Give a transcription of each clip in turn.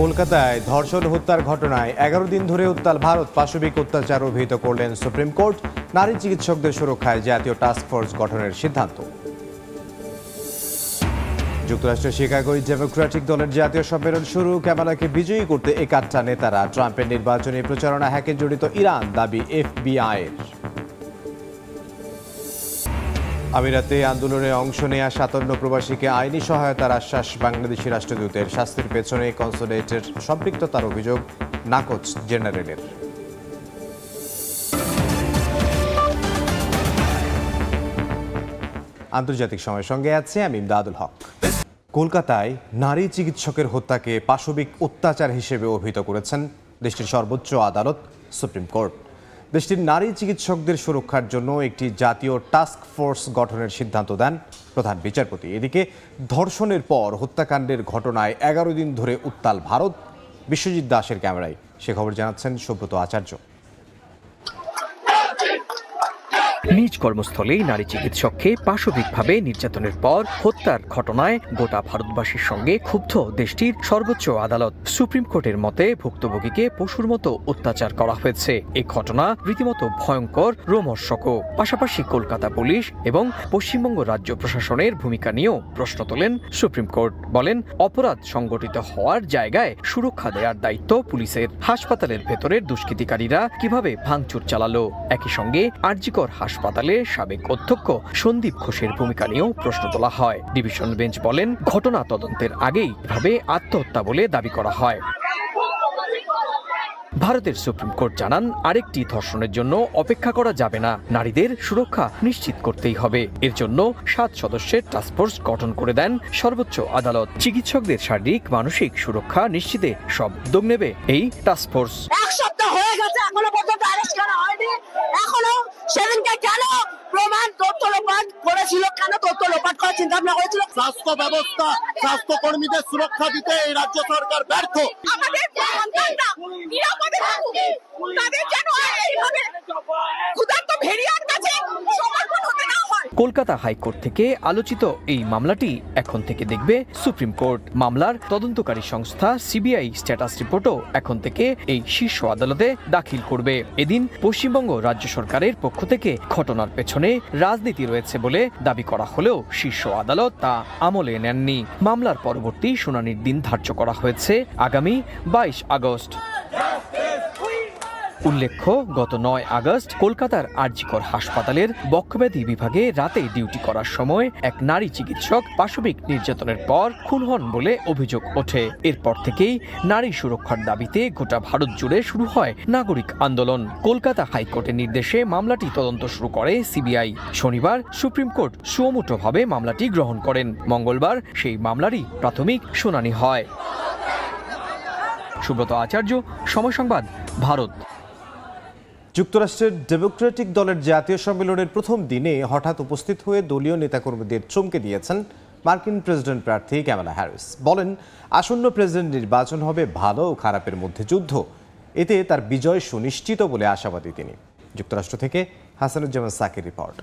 কলকাতায় ধর্ষণ হত্যার ঘটনায় 11 দিন ধরে উত্তাল ভারত। পাশবিক অত্যাচার অভিহিত করলেন সুপ্রিম কোর্ট। নারী চিকিৎসকদের সুরক্ষায় জাতীয় টাস্ক ফোর্স গঠনের সিদ্ধান্ত। যুক্তরাষ্ট্রের শিকাগোয় ডেমোক্রেটিক দলের জাতীয় সম্মেলন শুরু। কামালাকে বিজয়ী করতে একাত্তা নেতারা। ট্রাম্পের নির্বাচনী প্রচারণা হ্যাকে জড়িত ইরান, দাবি এফবিআইয়ের। আমিরাতে আন্দোলনে অংশ নেয়া 57 প্রবাসীকে আইনি সহায়তার আশ্বাস বাংলাদেশি রাষ্ট্রদূতের। শাস্তির পেছনে কনসুলেটের সম্পৃক্ততার অভিযোগ নাকচ জেনারেলের। আন্তর্জাতিক সময়ের সঙ্গে আছে আমি ইমদাদুল হক। কলকাতায় নারী চিকিৎসকের হত্যাকে পাশবিক অত্যাচার হিসেবে অভিহিত করেছেন দেশটির সর্বোচ্চ আদালত সুপ্রিম কোর্ট। দেশটির নারী চিকিৎসকদের সুরক্ষার জন্য একটি জাতীয় টাস্ক ফোর্স গঠনের সিদ্ধান্ত দেন প্রধান বিচারপতি। এদিকে ধর্ষণের পর হত্যাকাণ্ডের ঘটনায় 11 দিন ধরে উত্তাল ভারত। বিশ্বজিৎ দাসের ক্যামেরায় সে খবর জানাচ্ছেন সুব্রত আচার্য। নিজ কর্মস্থলেই নারী চিকিৎসককে পাশবিকভাবে নির্যাতনের পর হত্যার ঘটনায় গোটা ভারতবাসীর সঙ্গে ক্ষুব্ধ দেশটির সর্বোচ্চ আদালত। সুপ্রিম কোর্টের মতে ভুক্তভোগীকে পশুর মতো অত্যাচার করা হয়েছে। এই ঘটনা রীতিমতো ভয়ঙ্কর, রোমহর্ষকও। পাশাপাশি কলকাতা পুলিশ এবং পশ্চিমবঙ্গ রাজ্য প্রশাসনের ভূমিকা নিয়েও প্রশ্ন তোলেন সুপ্রিম কোর্ট। বলেন, অপরাধ সংগঠিত হওয়ার জায়গায় সুরক্ষা দেওয়ার দায়িত্ব পুলিশের। হাসপাতালের ভেতরের দুষ্কৃতিকারীরা কিভাবে ভাঙচুর চালালো, একই সঙ্গে আরজিকর হাসপাতালে সাবেক অধ্যক্ষ সন্দীপ ঘোষের ভূমিকা নিয়েও প্রশ্ন তোলা হয়। ডিভিশন বেঞ্চ বলেন, ঘটনা তদন্তের আগেই এভাবে আত্মহত্যা বলে দাবি করা হয়। ভারতের সুপ্রিম কোর্ট জানান, আরেকটি ধর্ষণের জন্য অপেক্ষা করা যাবে না। নারীদের সুরক্ষা নিশ্চিত করতেই হবে। এর জন্য 7 সদস্যের টাস্কফোর্স গঠন করে দেন সর্বোচ্চ আদালত। চিকিৎসকদের শারীরিক মানসিক সুরক্ষা নিশ্চিতে সব উদ্যোগ নেবে এই টাস্কফোর্স। এক সপ্তাহ হয়ে গেছে, এখনো পর্যন্ত অ্যারেস্ট করা হয়নি। এখনো সেদিনকে কেন প্রমাণ তথ্য লোপাট করেছিল, কেন তথ্য লোপাট করার চিন্তা ভাবনা করেছিল? স্বাস্থ্য ব্যবস্থা, স্বাস্থ্য কর্মীদের সুরক্ষা দিতে এই রাজ্য সরকার ব্যর্থ। আমাদের সন্তানরা নিরাপদে থাকুক, তাদের যেন এইভাবে ক্ষুধার্ত ভেড়িয়ার কাছে সমর্পণ হতে না হয়। কলকাতা হাইকোর্ট থেকে আলোচিত এই মামলাটি এখন থেকে দেখবে সুপ্রিম কোর্ট। মামলার তদন্তকারী সংস্থা সিবিআই স্ট্যাটাস রিপোর্টও এখন থেকে এই শীর্ষ আদালতে দাখিল করবে। এদিন পশ্চিমবঙ্গ রাজ্য সরকারের পক্ষ থেকে ঘটনার পেছনে রাজনীতি রয়েছে বলে দাবি করা হলেও শীর্ষ আদালত তা আমলে নেননি। মামলার পরবর্তী শুনানির দিন ধার্য করা হয়েছে আগামী 22 আগস্ট। উল্লেখ্য, গত 9 আগস্ট কলকাতার আরজিকর হাসপাতালের বক্ষব্যাধি বিভাগে রাতে ডিউটি করার সময় এক নারী চিকিৎসক পাশবিক নির্যাতনের পর খুন হন বলে অভিযোগ ওঠে। এরপর থেকেই নারী সুরক্ষার দাবিতে গোটা ভারত জুড়ে শুরু হয় নাগরিক আন্দোলন। কলকাতা হাইকোর্টের নির্দেশে মামলাটি তদন্ত শুরু করে সিবিআই। শনিবার সুপ্রিম কোর্ট সুমোটোভাবে মামলাটি গ্রহণ করেন। মঙ্গলবার সেই মামলারই প্রাথমিক শুনানি হয়। সুব্রত আচার্য, সময় সংবাদ, ভারত। যুক্তরাষ্ট্রের ডেমোক্রেটিক দলের জাতীয় সম্মেলনের প্রথম দিনে হঠাৎ উপস্থিত হয়ে দলীয় নেতাকর্মীদের চমকে দিয়েছেন মার্কিন প্রেসিডেন্ট প্রার্থী কামালা হ্যারিস। বলেন, আসন্ন প্রেসিডেন্ট নির্বাচন হবে ভালো ও খারাপের মধ্যে যুদ্ধ। এতে তার বিজয় সুনিশ্চিত বলে আশাবাদী তিনি। যুক্তরাষ্ট্র থেকে হাসানুজ্জামান সাকির রিপোর্ট।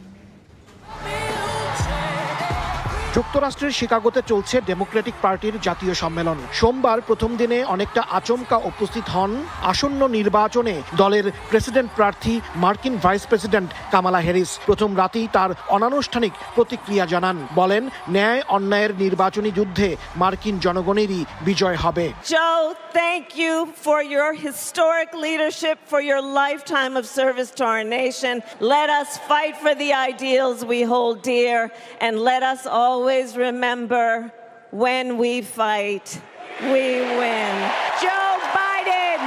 যুক্তরাষ্ট্রের শিকাগোতে চলছে ডেমোক্রেটিক পার্টির জাতীয় সম্মেলন। সোমবার প্রথম দিনে অনেকটা আচমকা উপস্থিত হন আসন্ন নির্বাচনে দলের প্রেসিডেন্ট প্রার্থী মার্কিন ভাইস প্রেসিডেন্ট কামালা হ্যারিস। প্রথম রাতেই তার অনানুষ্ঠানিক প্রতিক্রিয়া জানান। বলেন, ন্যায় অন্যায়ের নির্বাচনী যুদ্ধে মার্কিন জনগণেরই বিজয় হবে। Joe, thank you for your historic leadership, for your lifetime of service to our nation. Let us fight for the ideals we hold dear, and let us always remember, when we fight, we win. Joe Biden!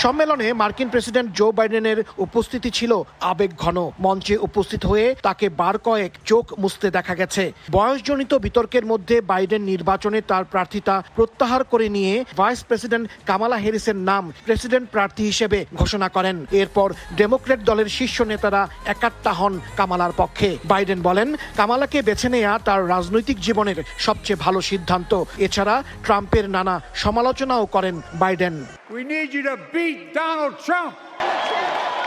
সম্মেলনে মার্কিন president Joe বাইডেনের উপস্থিতি ছিল আবেগঘন। মঞ্চে উপস্থিত হয়ে তাকে বার কয়েক চোখ মুছতে দেখা গেছে। বয়সজনিত বিতর্কের মধ্যে বাইডেন নির্বাচনে তার প্রার্থিতা প্রত্যাহার করে নিয়ে ভাইস প্রেসিডেন্ট কামালা হ্যারিসের নাম প্রেসিডেন্ট প্রার্থী হিসেবে ঘোষণা করেন। এরপর ডেমোক্র্যাট দলের শীর্ষ নেতারা একাট্টা হন কামালার পক্ষে। বাইডেন বলেন, কামালাকে বেছে নেয়া তার রাজনৈতিক জীবনের সবচেয়ে ভালো সিদ্ধান্ত। এছাড়া ট্রাম্পের নানা সমালোচনাও করেন Biden. We need you to beat Donald Trump.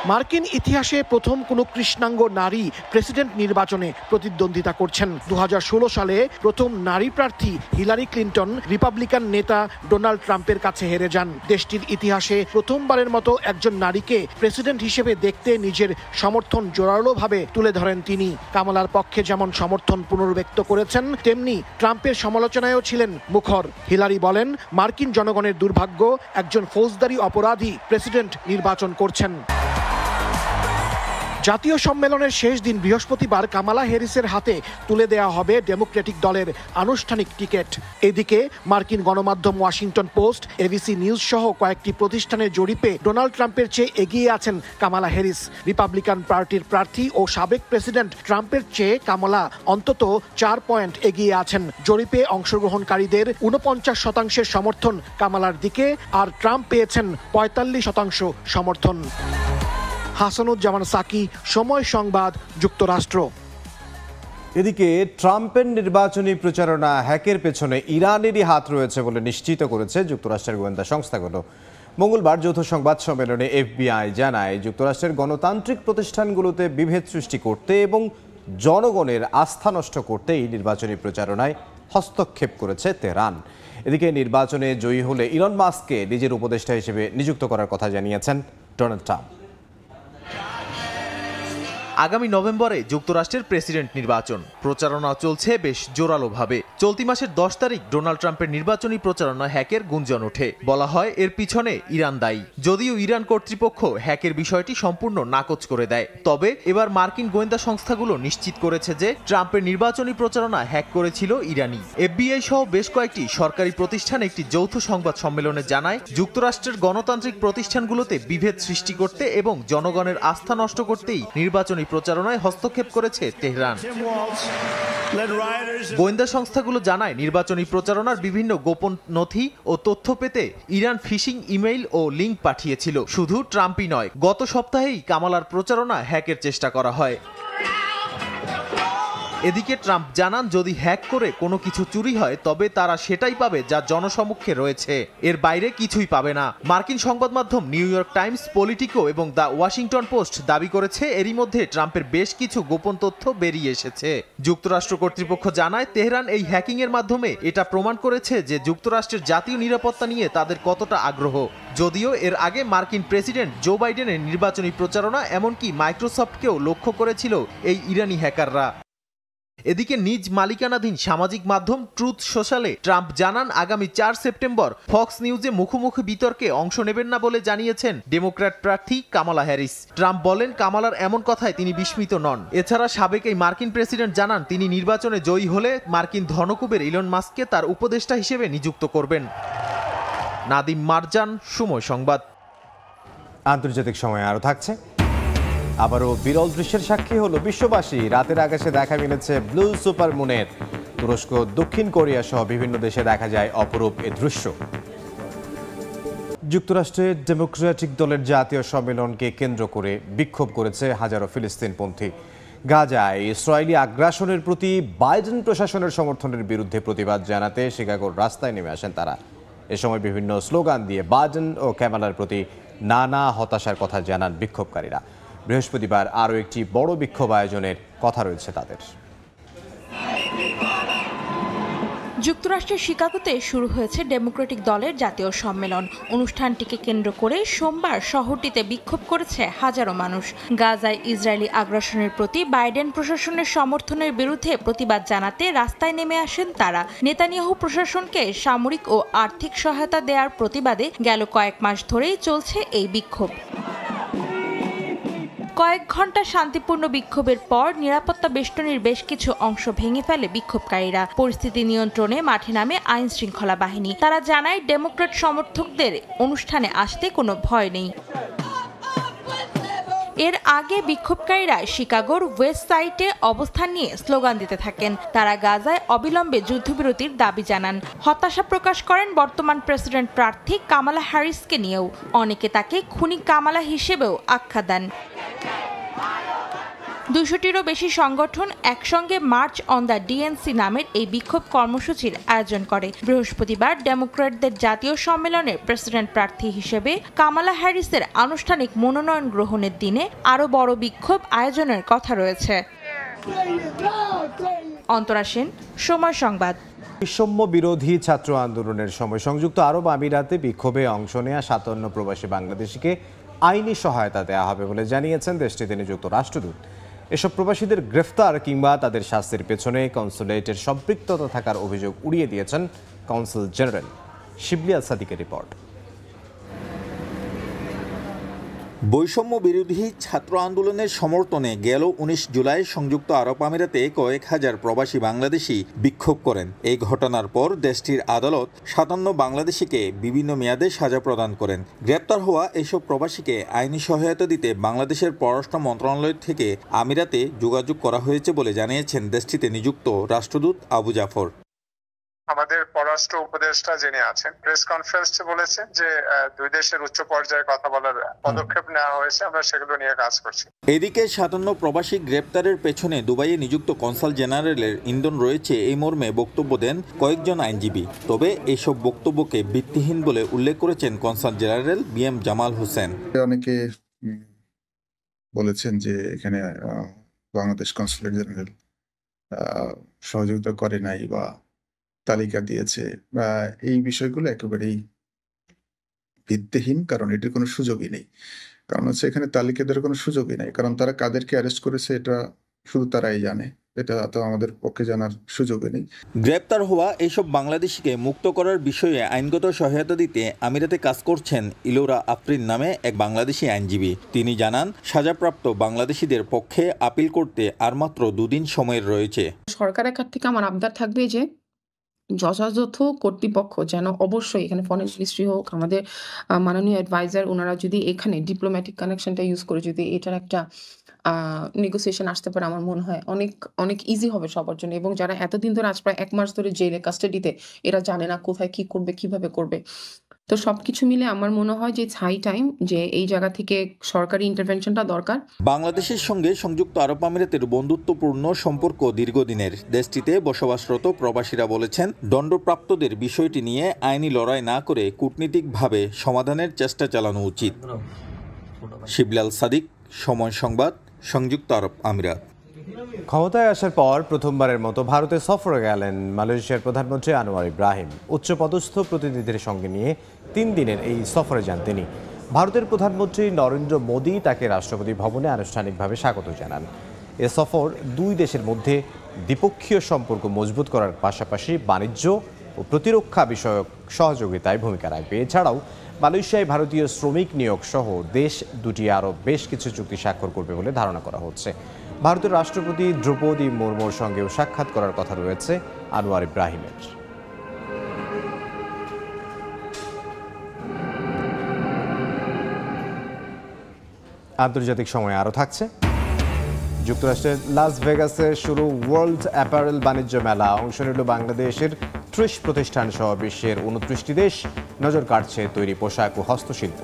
মার্কিন ইতিহাসে প্রথম কোনো কৃষ্ণাঙ্গ নারী প্রেসিডেন্ট নির্বাচনে প্রতিদ্বন্দ্বিতা করছেন। 2016 সালে প্রথম নারী প্রার্থী হিলারি ক্লিন্টন রিপাবলিকান নেতা ডোনাল্ড ট্রাম্পের কাছে হেরে যান। দেশটির ইতিহাসে প্রথমবারের মতো একজন নারীকে প্রেসিডেন্ট হিসেবে দেখতে নিজের সমর্থন জোরালোভাবে তুলে ধরেন তিনি। কামালার পক্ষে যেমন সমর্থন পুনর্ব্যক্ত করেছেন, তেমনি ট্রাম্পের সমালোচনায়ও ছিলেন মুখর। হিলারি বলেন, মার্কিন জনগণের দুর্ভাগ্য, একজন ফৌজদারি অপরাধী প্রেসিডেন্ট নির্বাচন করছেন। জাতীয় সম্মেলনের শেষ দিন বৃহস্পতিবার কামালা হ্যারিসের হাতে তুলে দেওয়া হবে ডেমোক্রেটিক দলের আনুষ্ঠানিক টিকিট। এদিকে মার্কিন গণমাধ্যম ওয়াশিংটন পোস্ট, এবিসি নিউজ সহ কয়েকটি প্রতিষ্ঠানের জরিপে ডোনাল্ড ট্রাম্পের চেয়ে এগিয়ে আছেন কামালা হ্যারিস। রিপাবলিকান পার্টির প্রার্থী ও সাবেক প্রেসিডেন্ট ট্রাম্পের চেয়ে কামালা অন্তত 4 পয়েন্ট এগিয়ে আছেন। জরিপে অংশগ্রহণকারীদের 49% সমর্থন কামালার দিকে, আর ট্রাম্প পেয়েছেন 45% সমর্থন। হাসানুজ্জামান সাকি, সময় সংবাদ, যুক্তরাষ্ট্র। এদিকে ট্রাম্পের নির্বাচনী প্রচারণা হ্যাকের পেছনে ইরানেরই হাত রয়েছে বলে নিশ্চিত করেছে যুক্তরাষ্ট্রের গোয়েন্দা সংস্থাগুলো। মঙ্গলবার যৌথ সংবাদ সম্মেলনে এফবিআই জানায়, যুক্তরাষ্ট্রের গণতান্ত্রিক প্রতিষ্ঠানগুলোতে বিভেদ সৃষ্টি করতে এবং জনগণের আস্থা নষ্ট করতে এই নির্বাচনী প্রচারণায় হস্তক্ষেপ করেছে তেহরান। এদিকে নির্বাচনে জয়ী হলে ইলন মাস্ককে নিজের উপদেষ্টা হিসেবে নিযুক্ত করার কথা জানিয়েছেন ডোনাল্ড ট্রাম্প। আগামী নভেম্বরে যুক্তরাষ্ট্রের প্রেসিডেন্ট নির্বাচন প্রচারণা চলছে বেশ জোরালোভাবে। চলতি মাসের 10 তারিখ ডোনাল্ড ট্রাম্পের নির্বাচনী প্রচারণা হ্যাকের গুঞ্জন ওঠে। বলা হয় এর পিছনে ইরান দায়ী, যদিও ইরান কর্তৃপক্ষ হ্যাকের বিষয়টি সম্পূর্ণ নাকচ করে দেয়। তবে এবার মার্কিন গোয়েন্দা সংস্থাগুলো নিশ্চিত করেছে যে ট্রাম্পের নির্বাচনী প্রচারণা হ্যাক করেছিল ইরানি। এফবিআই সহ বেশ কয়েকটি সরকারি প্রতিষ্ঠান একটি যৌথ সংবাদ সম্মেলনে জানায়, যুক্তরাষ্ট্রের গণতান্ত্রিক প্রতিষ্ঠানগুলোতে বিভেদ সৃষ্টি করতে এবং জনগণের আস্থা নষ্ট করতেই নির্বাচনী প্রচারণায় হস্তক্ষেপ করেছে তেহরান। গোয়েন্দা সংস্থাগুলো জানায়, নির্বাচনী প্রচারণার বিভিন্ন গোপন নথি ও তথ্য পেতে ইরান ফিশিং ইমেইল ও লিঙ্ক পাঠিয়েছিল। শুধু ট্রাম্পই নয়, গত সপ্তাহেই কামালার প্রচারণা হ্যাকের চেষ্টা করা হয়। এদিকে ট্রাম্প জানান, যদি হ্যাক করে কোনো কিছু চুরি হয় তবে তারা সেটাই পাবে যা জনসমক্ষে রয়েছে, এর বাইরে কিছুই পাবে না। মার্কিন সংবাদ মাধ্যম নিউ ইয়র্ক টাইমস, পলিটিকো এবং দ্য ওয়াশিংটন পোস্ট দাবি করেছে, এরই মধ্যে ট্রাম্পের বেশ কিছু গোপন তথ্য বেরিয়ে এসেছে। যুক্তরাষ্ট্র কর্তৃপক্ষ জানায়, তেহরান এই হ্যাকিংয়ের মাধ্যমে এটা প্রমাণ করেছে যে যুক্তরাষ্ট্রের জাতীয় নিরাপত্তা নিয়ে তাদের কতটা আগ্রহ। যদিও এর আগে মার্কিন প্রেসিডেন্ট জো বাইডেনের নির্বাচনী প্রচারণা, এমনকি মাইক্রোসফটকেও লক্ষ্য করেছিল এই ইরানি হ্যাকাররা। এদিকে নিজ মালিকানাধীন সামাজিক মাধ্যম ট্রুথ সোশ্যালে ট্রাম্প জানান, আগামী 4 সেপ্টেম্বর ফক্স নিউজে মুখোমুখি বিতর্কে অংশ নেবেন না বলে জানিয়েছেন ডেমোক্র্যাট প্রার্থী কামালা হ্যারিস। ট্রাম্প বলেন, কামালার এমন কথায় তিনি বিস্মিত নন। এছাড়া সাবেক এই মার্কিন প্রেসিডেন্ট জানান, তিনি নির্বাচনে জয়ী হলে মার্কিন ধনকুবের ইলন মাস্ককে তার উপদেষ্টা হিসেবে নিযুক্ত করবেন। নাদিম মারজান, সময় সংবাদ। আন্তর্জাতিক সময় আরও থাকছে। আবারও বিরল দৃশ্যের সাক্ষী হলো বিশ্ববাসী। রাতের আকাশে দেখা মিলেছে ব্লু সুপার মুনের। তুরস্ক, দক্ষিণ কোরিয়া সহ বিভিন্ন দেশে দেখা যায় অপরূপ এ দৃশ্য। যুক্তরাষ্ট্রের ডেমোক্রেটিক দলের জাতীয় সম্মেলনকে কেন্দ্র করে বিক্ষোভ করেছে হাজারো ফিলিস্তিনপন্থী। গাজায় ইসরায়েলি আগ্রাসনের প্রতি বাইডেন প্রশাসনের সমর্থনের বিরুদ্ধে প্রতিবাদ জানাতে শিকাগোর রাস্তায় নেমে আসেন তারা। এ সময় বিভিন্ন স্লোগান দিয়ে বাইডেন ও কামালার প্রতি নানা হতাশার কথা জানান বিক্ষোভকারীরা। বৃহস্পতিবার আরও একটি বড় বিক্ষোভ আয়োজনের কথা রয়েছে তাদের। যুক্তরাষ্ট্রের শিকাগোতে শুরু হয়েছে ডেমোক্রেটিক দলের জাতীয় সম্মেলন। অনুষ্ঠানটিকে কেন্দ্র করে সোমবার শহরটিতে বিক্ষোভ করেছে হাজারো মানুষ। গাজায় ইসরায়েলি আগ্রাসনের প্রতি বাইডেন প্রশাসনের সমর্থনের বিরুদ্ধে প্রতিবাদ জানাতে রাস্তায় নেমে আসেন তারা। নেতানিয়াহু প্রশাসনকে সামরিক ও আর্থিক সহায়তা দেওয়ার প্রতিবাদে গেল কয়েক মাস ধরেই চলছে এই বিক্ষোভ। কয়েক ঘন্টা শান্তিপূর্ণ বিক্ষোভের পর নিরাপত্তা বেষ্টনীর বেশ কিছু অংশ ভেঙে ফেলে বিক্ষোভকারীরা। পরিস্থিতি নিয়ন্ত্রণে মাঠে নামে আইন শৃঙ্খলা বাহিনী। তারা জানায়, ডেমোক্র্যাট সমর্থকদের অনুষ্ঠানে আসতে কোনো ভয় নেই। এর আগে বিক্ষোভকারীরা শিকাগোর ওয়েস্ট সাইডে অবস্থান নিয়ে স্লোগান দিতে থাকেন। তারা গাজায় অবিলম্বে যুদ্ধবিরতির দাবি জানান। হতাশা প্রকাশ করেন বর্তমান প্রেসিডেন্ট প্রার্থী কামালা হ্যারিসকে নিয়েও। অনেকে তাকে খুনি কামালা হিসেবেও আখ্যা দেন। 200-টিরও বেশি সংগঠন একসঙ্গে মার্চ অন দ্য ডিএনসি নামের এই বিক্ষোভ কর্মসূচির আয়োজন করে। বৃহস্পতিবার ডেমোক্র্যাটদের জাতীয় সম্মেলনের প্রেসিডেন্ট প্রার্থী হিসেবে কামালা হ্যারিসের আনুষ্ঠানিক মনোনয়ন গ্রহণের দিনে আরও বড় বিক্ষোভ আয়োজনের কথা রয়েছে। অন্তরা সেন, সময় সংবাদ। বৈষম্য বিরোধী ছাত্র আন্দোলনের সময় সংযুক্ত আরব আমিরাতে বিক্ষোভে অংশ নেয়া 57 প্রবাসী বাংলাদেশিকে আইনি সহায়তা দেওয়া হবে বলে জানিয়েছেন দেশটিতে নিযুক্ত রাষ্ট্রদূত। এসব প্রবাসীদের গ্রেফতার কিংবা তাদের শাস্তির পেছনে কনসুলেটের সম্পৃক্ততা থাকার অভিযোগ উড়িয়ে দিয়েছেন কনসুল জেনারেল। শিবলি আল সাদিকের রিপোর্ট। বৈষম্য বিরোধী ছাত্র আন্দোলনের সমর্থনে গেল 19 জুলাই সংযুক্ত আরব আমিরাতে কয়েক হাজার প্রবাসী বাংলাদেশি বিক্ষোভ করেন। এই ঘটনার পর দেশটির আদালত 57 বাংলাদেশিকে বিভিন্ন মেয়াদে সাজা প্রদান করেন। গ্রেপ্তার হওয়া এসব প্রবাসীকে আইনি সহায়তা দিতে বাংলাদেশের পররাষ্ট্র মন্ত্রণালয় থেকে আমিরাতে যোগাযোগ করা হয়েছে বলে জানিয়েছেন দেশটিতে নিযুক্ত রাষ্ট্রদূত আবু জাফর। আমাদের পররাষ্ট্র উপদেষ্টা যিনি আছেন প্রেস কনফারেন্সে বলেছেন যে দুই দেশের উচ্চ পর্যায়ে কথা বলার পদক্ষেপ নেওয়া হয়েছে, আমরা সেগুলো নিয়ে কাজ করছি। এদিকে 57 প্রবাসী গ্রেপ্তারের পেছনে দুবাইয়ে নিযুক্ত কনসাল জেনারেলের ইন্ধন রয়েছে এই মর্মে বক্তব্য দেন কয়েকজন আইনজীবী। তবে এইসব বক্তব্যকে ভিত্তিহীন বলে উল্লেখ করেছেন consul general BM Jamal Hossain. অনেকে বলেছেন যে এখানে বাংলাদেশ কনসুলেট জেনারেল সহযোগিতা করে নাই বা তালিকা দিয়েছে, এই বিষয়গুলো একেবারেই ভিত্তিহীন, কারণ এটির কোনো সুযোগই নেই। কারণ হচ্ছে এখানে তালিকা দেওয়ার কোনো সুযোগই নেই, কারণ তারা কাদেরকে অ্যারেস্ট করেছে এটা শুধু তারাই জানে, এটা তো আমাদের পক্ষে জানার সুযোগই নেই। গ্রেপ্তার হওয়া এইসব বাংলাদেশিকে মুক্ত করার বিষয়ে আইনগত সহায়তা দিতে আমিরাতে কাজ করছেন ইলোরা আফরিন নামে এক বাংলাদেশি আইনজীবী। তিনি জানান, সাজাপ্রাপ্ত বাংলাদেশিদের পক্ষে আপিল করতে আর মাত্র 2 দিন সময় রয়েছে। সরকারের কাছ থেকে আমার আবদার থাকবে যে যথাযথ কর্তৃপক্ষ যেন অবশ্যই এখানে ফরেন মিনিস্ট্রি হোক, আমাদের মাননীয় অ্যাডভাইজার, ওনারা যদি এখানে ডিপ্লোম্যাটিক কানেকশনটা ইউজ করে যদি এটার একটা নেগোসিয়েশন আসতে পারে, আমার মনে হয় অনেক অনেক ইজি হবে সবার জন্য। এবং যারা এতদিন ধরে আজ প্রায় 1 মাস ধরে জেলে কাস্টাডিতে, এরা জানে না কোথায় কি করবে, কিভাবে করবে। তো সবকিছু মিলে আমার মনে হয় যে হাই টাইম যে এই জায়গা থেকে সরকারি ইন্টারভেনশনটা দরকার। বাংলাদেশের সঙ্গে সংযুক্ত আরব আমিরাতের বন্ধুত্বপূর্ণ সম্পর্ক দীর্ঘদিনের। দেশটিতে বসবাসরত প্রবাসীরা বলেছেন, দণ্ডপ্রাপ্তদের বিষয়টি নিয়ে আইনি লড়াই না করে কূটনীতিকভাবে সমাধানের চেষ্টা চালানো উচিত। শিবলাল সাদিক, সময় সংবাদ, সংযুক্ত আরব আমিরাত। ক্ষমতায় আসার পর প্রথমবারের মতো ভারতে সফরে গেলেন মালয়েশিয়ার প্রধানমন্ত্রী আনোয়ার ইব্রাহিম। উচ্চপদস্থ প্রতিনিধিদের সঙ্গে নিয়ে 3 দিনের এই সফরে যান তিনি। ভারতের প্রধানমন্ত্রী নরেন্দ্র মোদী তাকে রাষ্ট্রপতি ভবনে আনুষ্ঠানিকভাবে স্বাগত জানান। এ সফর 2 দেশের মধ্যে দ্বিপক্ষীয় সম্পর্ক মজবুত করার পাশাপাশি বাণিজ্য ও প্রতিরক্ষা বিষয়ক সহযোগিতায় ভূমিকা রাখবে। এছাড়াও মালয়েশিয়ায় ভারতীয় শ্রমিক নিয়োগ সহ দেশ দুটি আরও বেশ কিছু চুক্তি স্বাক্ষর করবে বলে ধারণা করা হচ্ছে। ভারতের রাষ্ট্রপতি দ্রৌপদী মুর্মুর সঙ্গেও সাক্ষাৎ করার কথা রয়েছে আনোয়ার ইব্রাহিমের। আন্তর্জাতিক সময় আরও থাকছে। যুক্তরাষ্ট্রের লাস ভেগাসে শুরু ওয়ার্ল্ড অ্যাপারেল বাণিজ্য মেলা। অংশ নিল বাংলাদেশের 30 প্রতিষ্ঠান সহ বিশ্বের 29টি দেশ। নজর কাটছে তৈরি পোশাক ও হস্তশিল্প।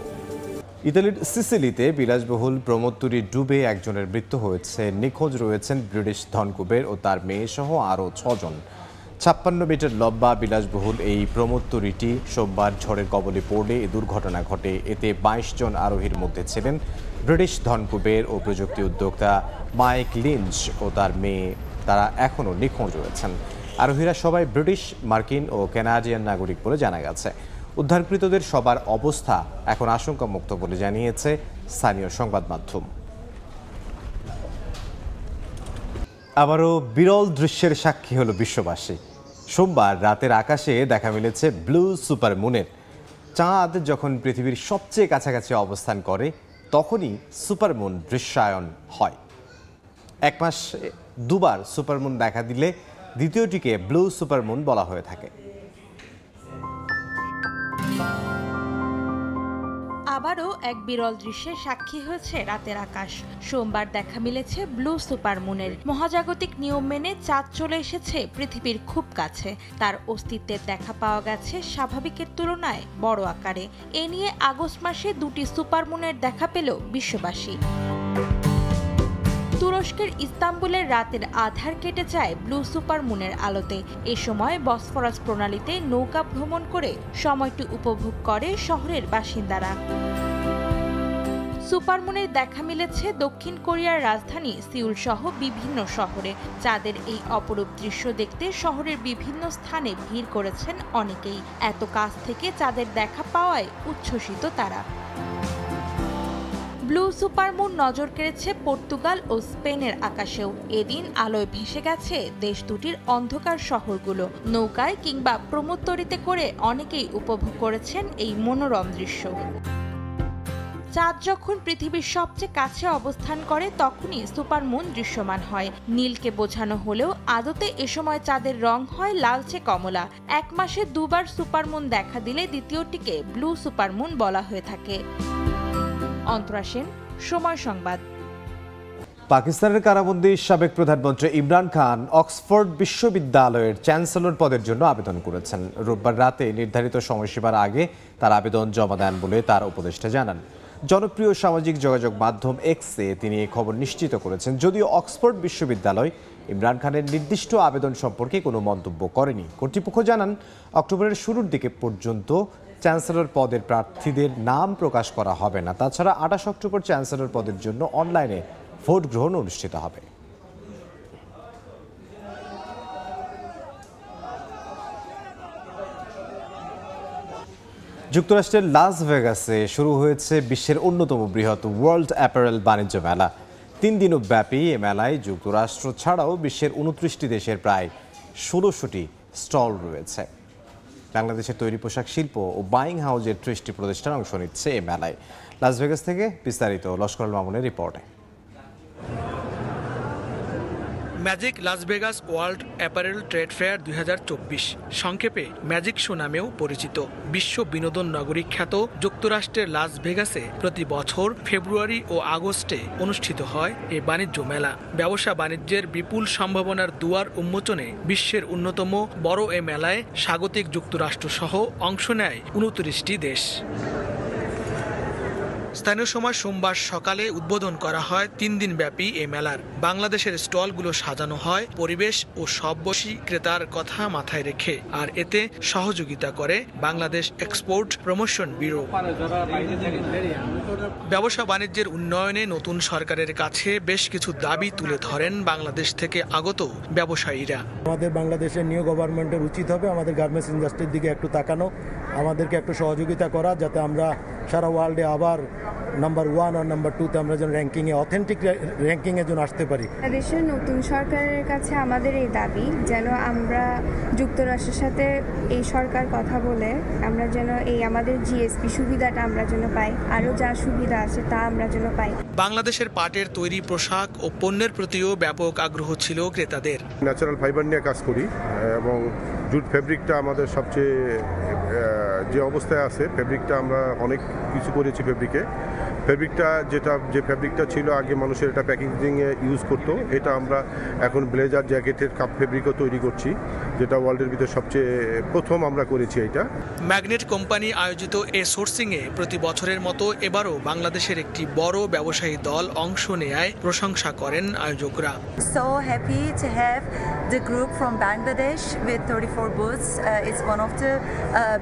ইতালির সিসিলিতে বিলাসবহুল প্রমোত্তরি ডুবে একজনের মৃত্যু হয়েছে। নিখোঁজ রয়েছেন ব্রিটিশ ধনকুবের ও তার মেয়ে সহ আরও 6 জন। 56 মিটার লম্বা বিলাসবহুল এই প্রমোত্তরিটি সোমবার ঝড়ের কবলে পড়লে এ দুর্ঘটনা ঘটে। এতে 22 জন আরোহীর মধ্যে ছিলেন ব্রিটিশ ধনকুবের ও প্রযুক্তি উদ্যোক্তা মাইক লিঞ্চ ও তার মেয়ে। তারা এখনও নিখোঁজ রয়েছেন। আরোহীরা সবাই ব্রিটিশ, মার্কিন ও কানাডিয়ান নাগরিক বলে জানা গেছে। উদ্ধারকৃতদের সবার অবস্থা এখন আশঙ্কামুক্ত বলে জানিয়েছে স্থানীয় সংবাদ মাধ্যম। আবারও বিরল দৃশ্যের সাক্ষী হলো বিশ্ববাসী। সোমবার রাতের আকাশে দেখা মিলেছে ব্লু সুপারমুনের। চাঁদ যখন পৃথিবীর সবচেয়ে কাছাকাছি অবস্থান করে তখনই সুপারমুন দৃশ্যায়ন হয়। 1 মাসে 2 বার সুপারমুন দেখা দিলে দ্বিতীয়টিকে ব্লু সুপারমুন বলা হয়ে থাকে। আবারও এক বিরল দৃশ্যের সাক্ষী হয়েছে রাতের আকাশ। সোমবার দেখা মিলেছে ব্লু সুপারমুনের। মহাজাগতিক নিয়ম মেনে চাঁদ চলে এসেছে পৃথিবীর খুব কাছে। তার অস্তিত্বের দেখা পাওয়া গেছে স্বাভাবিকের তুলনায় বড় আকারে। এ নিয়ে আগস্ট মাসে 2টি সুপারমুনের দেখা পেল বিশ্ববাসী। তুরস্কের ইস্তাম্বুলের রাতের আধার কেটে যায় ব্লু সুপার মুনের আলোতে। এ সময় বসফরাস প্রণালীতে নৌকা ভ্রমণ করে সময়টি উপভোগ করে শহরের বাসিন্দারা। সুপারমুনের দেখা মিলেছে দক্ষিণ কোরিয়ার রাজধানী সিউল সহ বিভিন্ন শহরে। চাঁদের এই অপরূপ দৃশ্য দেখতে শহরের বিভিন্ন স্থানে ভিড় করেছেন অনেকেই। এত কাছ থেকে চাঁদের দেখা পাওয়ায় উচ্ছ্বসিত তারা। ব্লু সুপারমুন নজর কেড়েছে পর্তুগাল ও স্পেনের আকাশেও। এদিন আলোয় ভেসে গেছে দেশ দুটির অন্ধকার শহরগুলো। নৌকায় কিংবা প্রমোত্তরিতে করে অনেকেই উপভোগ করেছেন এই মনোরম দৃশ্য। চাঁদ যখন পৃথিবীর সবচেয়ে কাছে অবস্থান করে তখনই সুপারমুন দৃশ্যমান হয়। নীলকে বোঝানো হলেও আদতে এ সময় চাঁদের রং হয় লালচে কমলা। 1 মাসে 2 বার সুপারমুন দেখা দিলে দ্বিতীয়টিকে ব্লু সুপারমুন বলা হয়ে থাকে। অন্তরা সেন, সময় সংবাদ। পাকিস্তানের কারাবন্দী সাবেক প্রধানমন্ত্রী ইমরান খান অক্সফোর্ড বিশ্ববিদ্যালয়ের চ্যান্সেলর পদের জন্য আবেদন করেছেন। রোববার রাতে নির্ধারিত সময়সীমার আগে তার আবেদন জমা দেন বলে তার উপদেষ্টা জানান। জনপ্রিয় সামাজিক যোগাযোগ মাধ্যম এক্সে তিনি এই খবর নিশ্চিত করেছেন। যদিও অক্সফোর্ড বিশ্ববিদ্যালয় ইমরান খানের নির্দিষ্ট আবেদন সম্পর্কে কোনো মন্তব্য করেনি। কর্তৃপক্ষ জানান, অক্টোবরের শুরুর দিকে পর্যন্ত চ্যান্সেলর পদের প্রার্থীদের নাম প্রকাশ করা হবে না। তাছাড়া 28 অক্টোবর চ্যান্সেলর পদের জন্য অনলাইনে ভোট গ্রহণ অনুষ্ঠিত হবে। যুক্তরাষ্ট্রের লাস ভেগাসে শুরু হয়েছে বিশ্বের অন্যতম বৃহৎ ওয়ার্ল্ড অ্যাপারেল বাণিজ্য মেলা। 3 দিনব্যাপী এ মেলায় যুক্তরাষ্ট্র ছাড়াও বিশ্বের 29টি দেশের প্রায় 1600টি স্টল রয়েছে। বাংলাদেশের তৈরি পোশাক শিল্প ও বাইং হাউজের 30টি প্রতিষ্ঠান অংশ নিচ্ছে এ মেলায়। লাস ভেগাস থেকে বিস্তারিত লস্কর মামুনের রিপোর্টে। Magic Las Vegas world apparel trade fair 2024, সংক্ষেপে ম্যাজিক শো নামেও পরিচিত। বিশ্ব বিনোদন নগরী খ্যাত যুক্তরাষ্ট্রের লাস ভেগাসে প্রতি বছর ফেব্রুয়ারি ও আগস্টে অনুষ্ঠিত হয় এই বাণিজ্য মেলা। ব্যবসা বাণিজ্যের বিপুল সম্ভাবনার দুয়ার উন্মোচনে বিশ্বের অন্যতম বড় এ মেলায় স্বাগতিক যুক্তরাষ্ট্র সহ অংশ নেয় 29টি দেশ। স্থানীয় সময় সোমবার সকালে উদ্বোধন করা হয় 3 দিনব্যাপী এই মেলার। বাংলাদেশের স্টলগুলো সাজানো হয় পরিবেশ ও সববয়সী ক্রেতার কথা মাথায় রেখে, আর এতে সহযোগিতা করে বাংলাদেশ এক্সপোর্ট প্রমোশন ব্যুরো। ব্যবসা বাণিজ্যের উন্নয়নে নতুন সরকারের কাছে বেশ কিছু দাবি তুলে ধরেন বাংলাদেশ থেকে আগত ব্যবসায়ীরা। আমাদের বাংলাদেশের নিউ গভর্নমেন্টের উচিত হবে আমাদের গার্মেন্টস ইন্ডাস্ট্রির দিকে একটু তাকানো, আমাদেরকে একটু সহযোগিতা করা, যাতে আমরা সারা ওয়ার্ল্ডে আবার নাম্বার 1 আর নাম্বার 2তে আমরা যেন র্যাঙ্কিংয়ে অথেন্টিক র্যাঙ্কিংয়ে যেন আসতে পারি। দেশের নতুন সরকারের কাছে আমাদের এই দাবি যেন আমরা যুক্তরাষ্ট্রের সাথে এই সরকার কথা বলে আমরা যেন এই আমাদের জিএসপি সুবিধাটা আমরা যেন পাই, আরও যা সুবিধা আছে তা আমরা যেন পাই। বাংলাদেশের পাটের তৈরি পোশাক ও পণ্যের প্রতিও ব্যাপক আগ্রহ ছিল ক্রেতাদের। ন্যাচারাল ফাইবার নিয়ে কাজ করি এবং জুট ফেব্রিকটা আমাদের সবচেয়ে যে অবস্থায় আছে, ফেব্রিকটা আমরা অনেক কিছু করেছি। ফেব্রিকটা যে ফেব্রিকটা ছিল আগে মানুষের এটা প্যাকেজিংয়ে ইউজ করতো, এটা আমরা এখন ব্লেজার জ্যাকেটের কাপ ফেব্রিকও তৈরি করছি, যেটা ওয়ার্ল্ডের ভিতরে সবচেয়ে প্রথম আমরা করেছি। এটা ম্যাগনেট কোম্পানি আয়োজিত এ সোর্সিংয়ে প্রতি বছরের মতো এবারও বাংলাদেশের একটি বড় ব্যবসায়ী দল অংশ নেয় প্রশংসা করেন আয়োজকরা। So happy to have the group from Bangladesh with 34 booths. It's one of the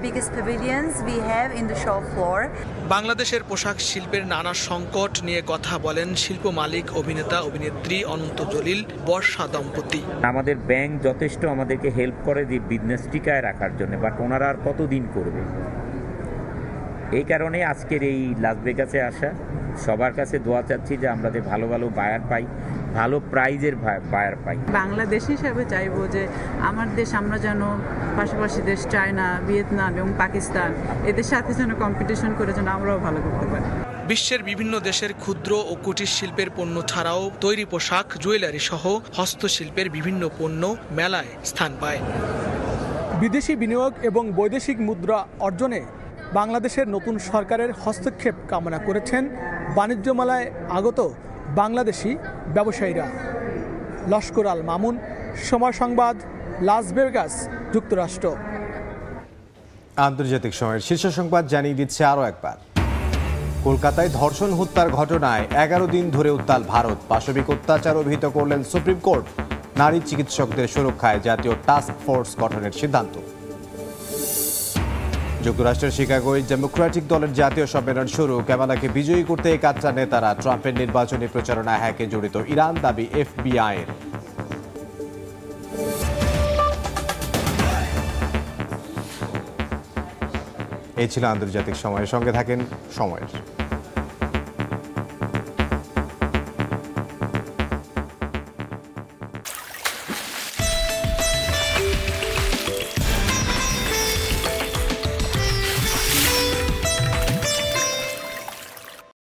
biggest pavilions we have in the show floor. বাংলাদেশের পোশাক শিল্পের নানা সংকট নিয়ে কথা বলেন শিল্প মালিক, অভিনেতা, অভিনেত্রী অনন্ত জলিল, বর্ষা দম্পতি। আমাদের ব্যাংক যথেষ্ট আমাদেরকে হেল্প করে যে বিজনেস টিকায় রাখার জন্য, বাট ওনারা আর কতদিন করবে। এই কারণে আজকের এই লাস ভেগাসে আসা। সবার কাছে দোয়া চাচ্ছি যে আমরা ভালো ভালো বায়ার পাই, ভালো প্রাইজের বায়ার পাই। বাংলাদেশ হিসাবে চাইবো যে আমার দেশ আমরা যেন পাশাপাশি দেশ চায়না, ভিয়েতনাম এবং পাকিস্তান এদের সাথে যেন কম্পিটিশন করে যেন আমরাও ভালো করতে পারি। বিশ্বের বিভিন্ন দেশের ক্ষুদ্র ও কুটির শিল্পের পণ্য ছাড়াও তৈরি পোশাক, জুয়েলারি সহ হস্তশিল্পের বিভিন্ন পণ্য মেলায় স্থান পায়। বিদেশি বিনিয়োগ এবং বৈদেশিক মুদ্রা অর্জনে বাংলাদেশের নতুন সরকারের হস্তক্ষেপ কামনা করেছেন বাণিজ্য মেলায় আগত বাংলাদেশি ব্যবসায়ীরা। লস্কর আল মামুন, সময় সংবাদ, লাস ভেগাস, যুক্তরাষ্ট্র। আন্তর্জাতিক সময়ের শীর্ষ সংবাদ জানিয়ে দিচ্ছে আরও একবার। কলকাতায় ধর্ষণ হত্যার ঘটনায় 11 দিন ধরে উত্তাল ভারত। পাশবিক অত্যাচার অভিহিত করলেন সুপ্রিম কোর্ট। নারী চিকিৎসকদের সুরক্ষায় জাতীয় টাস্ক ফোর্স গঠনের সিদ্ধান্ত। যুক্তরাষ্ট্রের শিকাগোয় ডেমোক্রেটিক দলের জাতীয় সম্মেলন শুরু। ক্যামালাকে বিজয়ী করতে একাত্রা নেতারা। ট্রাম্পের নির্বাচনী প্রচারণা হ্যাকে জড়িত ইরান, দাবি FBI-এর। এই ছিল আন্তর্জাতিক সময়ের সঙ্গে থাকেন সময়ের।